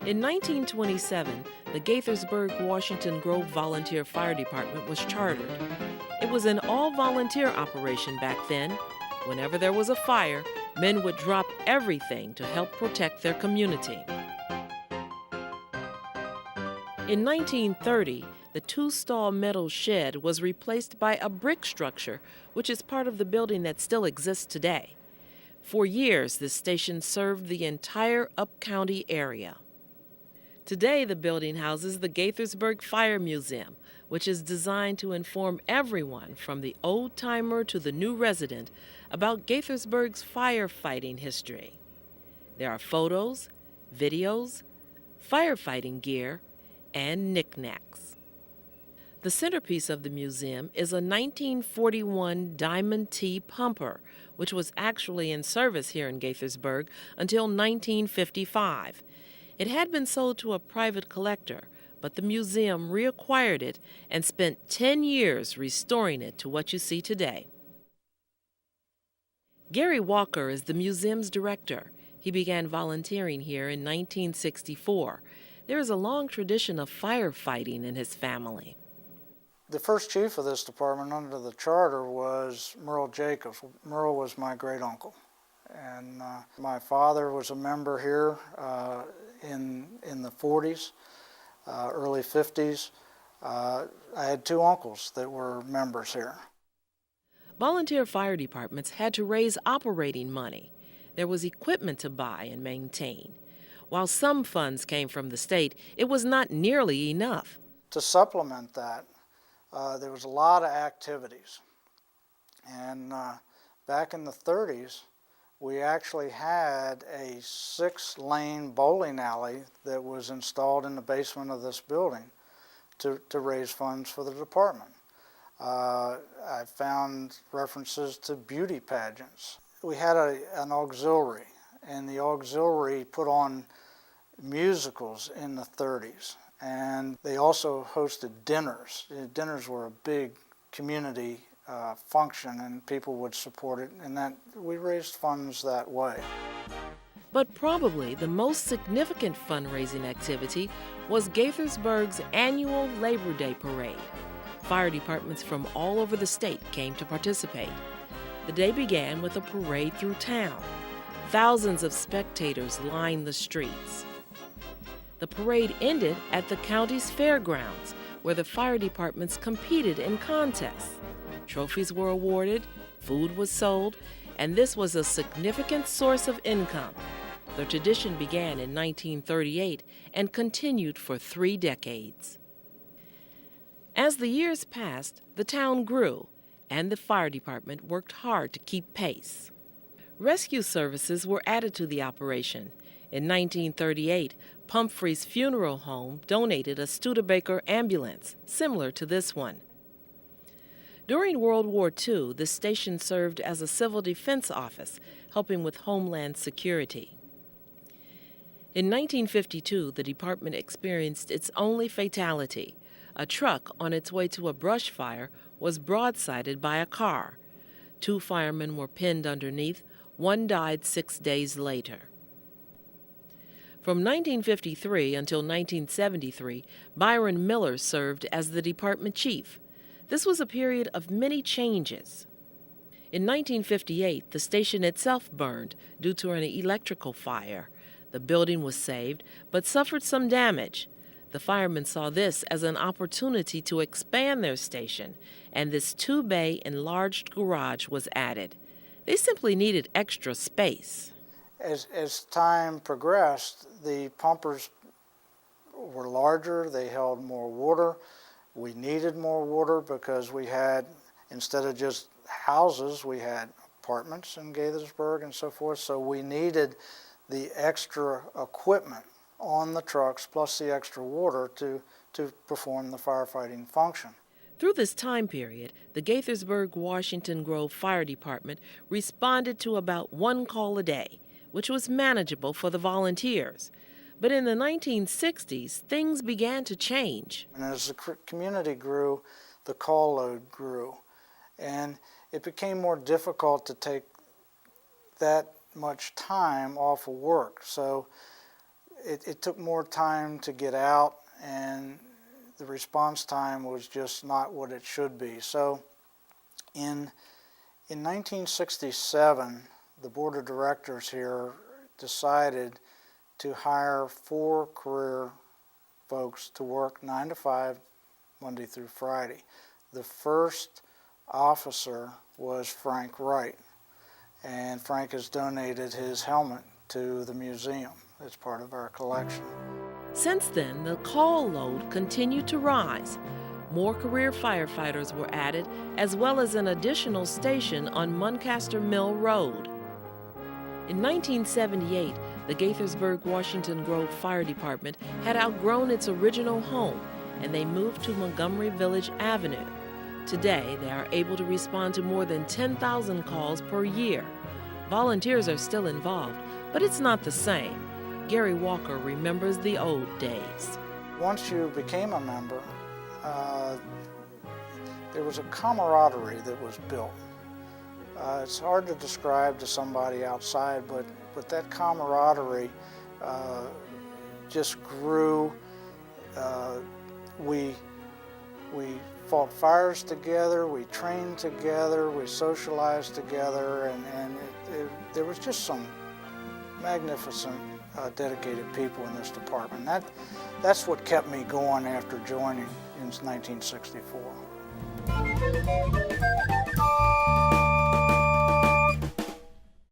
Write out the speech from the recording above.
In 1927, the Gaithersburg-Washington Grove Volunteer Fire Department was chartered. It was an all-volunteer operation back then. Whenever there was a fire, men would drop everything to help protect their community. In 1930, the two-stall metal shed was replaced by a brick structure, which is part of the building that still exists today. For years, this station served the entire up-county area. Today, the building houses the Gaithersburg Fire Museum, which is designed to inform everyone from the old-timer to the new resident about Gaithersburg's firefighting history. There are photos, videos, firefighting gear, and knickknacks. The centerpiece of the museum is a 1941 Diamond T pumper, which was actually in service here in Gaithersburg until 1955. It had been sold to a private collector, but the museum reacquired it and spent 10 years restoring it to what you see today. Gary Walker is the museum's director. He began volunteering here in 1964. There is a long tradition of firefighting in his family. The first chief of this department under the charter was Merle Jacobs. Merle was my great-uncle. And my father was a member here in the 40s, early 50s. I had two uncles that were members here. Volunteer fire departments had to raise operating money. There was equipment to buy and maintain. While some funds came from the state, it was not nearly enough. To supplement that, there was a lot of activities. And back in the 30s, we actually had a 6-lane bowling alley that was installed in the basement of this building to raise funds for the department. I found references to beauty pageants. We had an auxiliary, and the auxiliary put on musicals in the 30s, and they also hosted dinners. Dinners were a big community function, and people would support it, and that we raised funds that way. But probably the most significant fundraising activity was Gaithersburg's annual Labor Day Parade. Fire departments from all over the state came to participate. The day began with a parade through town. Thousands of spectators lined the streets. The parade ended at the county's fairgrounds, where the fire departments competed in contests. Trophies were awarded, food was sold, and this was a significant source of income. The tradition began in 1938 and continued for 3 decades. As the years passed, the town grew, and the fire department worked hard to keep pace. Rescue services were added to the operation. In 1938, Pumphrey's Funeral Home donated a Studebaker ambulance, similar to this one. During World War II, the station served as a civil defense office, helping with homeland security. In 1952, the department experienced its only fatality. A truck on its way to a brush fire was broadsided by a car. 2 firemen were pinned underneath. One died 6 days later. From 1953 until 1973, Byron Miller served as the department chief. This was a period of many changes. In 1958, the station itself burned due to an electrical fire. The building was saved, but suffered some damage. The firemen saw this as an opportunity to expand their station, and this 2-bay enlarged garage was added. They simply needed extra space. As time progressed, the pumpers were larger, they held more water. We needed more water because we had, instead of just houses, we had apartments in Gaithersburg and so forth, so we needed the extra equipment on the trucks plus the extra water to perform the firefighting function. Through this time period, the Gaithersburg-Washington Grove Fire Department responded to about 1 call a day, which was manageable for the volunteers. But in the 1960s, things began to change. And as the community grew, the call load grew. And it became more difficult to take that much time off of work. So it took more time to get out, and the response time was just not what it should be. So in 1967, the board of directors here decided to hire 4 career folks to work 9 to 5, Monday through Friday. The first officer was Frank Wright, and Frank has donated his helmet to the museum as part of our collection. Since then, the call load continued to rise. More career firefighters were added, as well as an additional station on Muncaster Mill Road. In 1978, the Gaithersburg-Washington Grove Fire Department had outgrown its original home, and they moved to Montgomery Village Avenue. Today, they are able to respond to more than 10,000 calls per year. Volunteers are still involved, but it's not the same. Gary Walker remembers the old days. Once you became a member, there was a camaraderie that was built. It's hard to describe to somebody outside, but that camaraderie just grew. We fought fires together, we trained together, we socialized together, and there was just some magnificent, dedicated people in this department. That's what kept me going after joining in 1964.